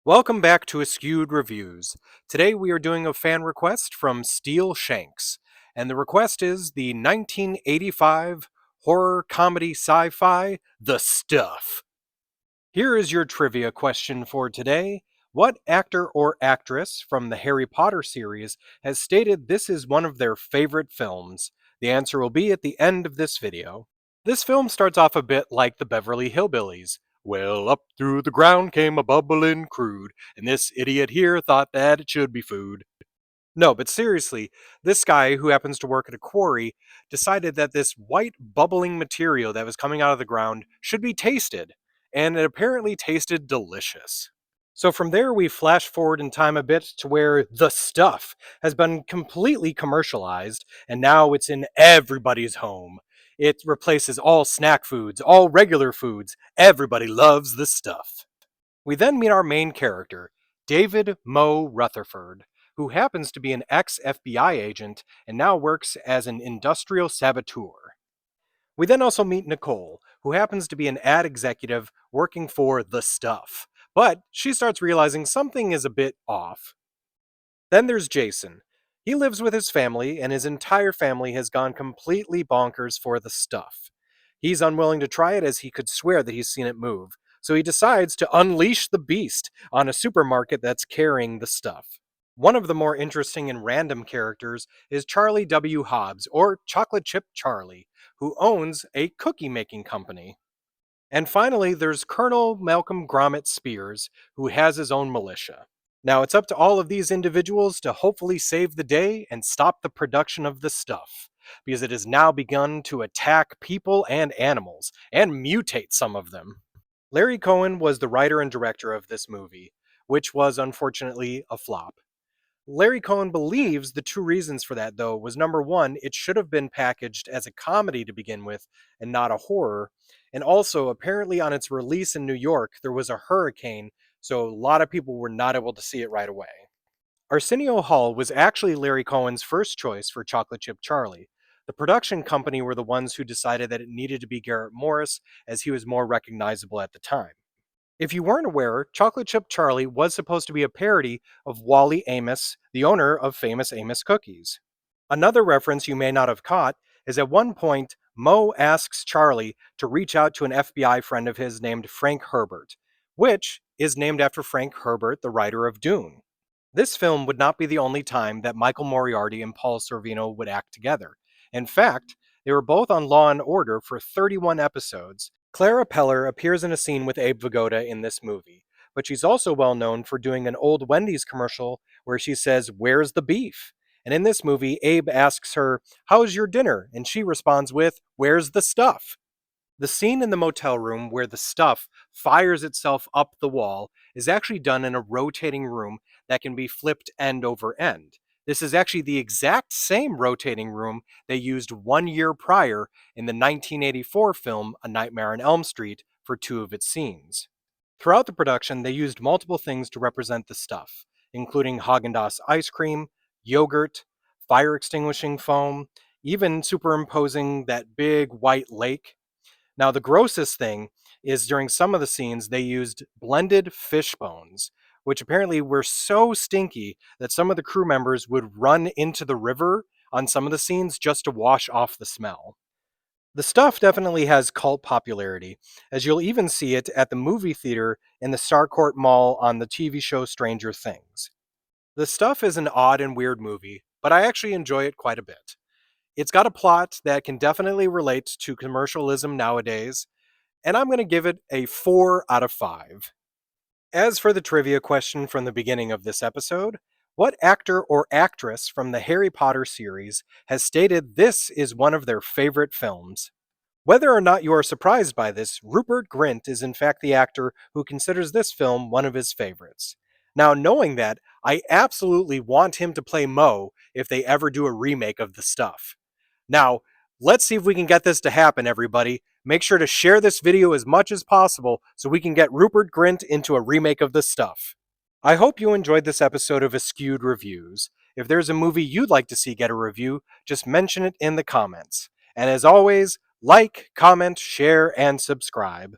Welcome back to Askewed Reviews. Today we are doing a fan request from Steel Shanks, and the request is the 1985 horror comedy sci-fi The Stuff. Here is your trivia question for today. What actor or actress from the Harry Potter series has stated this is one of their favorite films? The answer will be at the end of this video. This film starts off a bit like the Beverly Hillbillies. Well, up through the ground came a bubbling crude, and this idiot here thought that it should be food. No, but seriously, this guy who happens to work at a quarry decided that this white bubbling material that was coming out of the ground should be tasted, and it apparently tasted delicious. So from there, we flash forward in time a bit to where the stuff has been completely commercialized, and now it's in everybody's home. It replaces all snack foods, all regular foods. Everybody loves the stuff. We then meet our main character, David Moe Rutherford, who happens to be an ex-FBI agent and now works as an industrial saboteur. We then also meet Nicole, who happens to be an ad executive working for The Stuff, but she starts realizing something is a bit off. Then there's Jason. He lives with his family, and his entire family has gone completely bonkers for The Stuff. He's unwilling to try it as he could swear that he's seen it move, so he decides to unleash the beast on a supermarket that's carrying the stuff. One of the more interesting and random characters is Charlie W. Hobbs, or Chocolate Chip Charlie, who owns a cookie making company. And finally, there's Colonel Malcolm Gromit Spears, who has his own militia. Now, it's up to all of these individuals to hopefully save the day and stop the production of the stuff, because it has now begun to attack people and animals, and mutate some of them. Larry Cohen was the writer and director of this movie, which was unfortunately a flop. Larry Cohen believes the two reasons for that, though, was number one, it should have been packaged as a comedy to begin with and not a horror. And also, apparently, on its release in New York, there was a hurricane, so a lot of people were not able to see it right away. Arsenio Hall was actually Larry Cohen's first choice for Chocolate Chip Charlie. The production company were the ones who decided that it needed to be Garrett Morris, as he was more recognizable at the time. If you weren't aware, Chocolate Chip Charlie was supposed to be a parody of Wally Amos, the owner of famous Amos Cookies. Another reference you may not have caught is at one point, Moe asks Charlie to reach out to an FBI friend of his named Frank Herbert, which is named after Frank Herbert, the writer of Dune. This film would not be the only time that Michael Moriarty and Paul Sorvino would act together. In fact, they were both on Law and Order for 31 episodes. Clara Peller appears in a scene with Abe Vigoda in this movie, but she's also well known for doing an old Wendy's commercial where she says, "Where's the beef?" And in this movie, Abe asks her, "How's your dinner?" And she responds with, "Where's the stuff?" The scene in the motel room where the stuff fires itself up the wall is actually done in a rotating room that can be flipped end over end. This is actually the exact same rotating room they used 1 year prior in the 1984 film A Nightmare on Elm Street for two of its scenes. Throughout the production, they used multiple things to represent the stuff, including Haagen-Dazs ice cream, yogurt, fire extinguishing foam, even superimposing that big white lake. Now, the grossest thing is during some of the scenes, they used blended fish bones, which apparently were so stinky that some of the crew members would run into the river on some of the scenes just to wash off the smell. The stuff definitely has cult popularity, as you'll even see it at the movie theater in the Starcourt Mall on the TV show Stranger Things. The Stuff is an odd and weird movie, but I actually enjoy it quite a bit. It's got a plot that can definitely relate to commercialism nowadays, and I'm going to give it a 4 out of 5. As for the trivia question from the beginning of this episode, what actor or actress from the Harry Potter series has stated this is one of their favorite films? Whether or not you are surprised by this, Rupert Grint is in fact the actor who considers this film one of his favorites. Now, knowing that, I absolutely want him to play Moe if they ever do a remake of The Stuff. Now, let's see if we can get this to happen, everybody. Make sure to share this video as much as possible so we can get Rupert Grint into a remake of this stuff. I hope you enjoyed this episode of Askewed Reviews. If there's a movie you'd like to see get a review, just mention it in the comments. And as always, like, comment, share, and subscribe.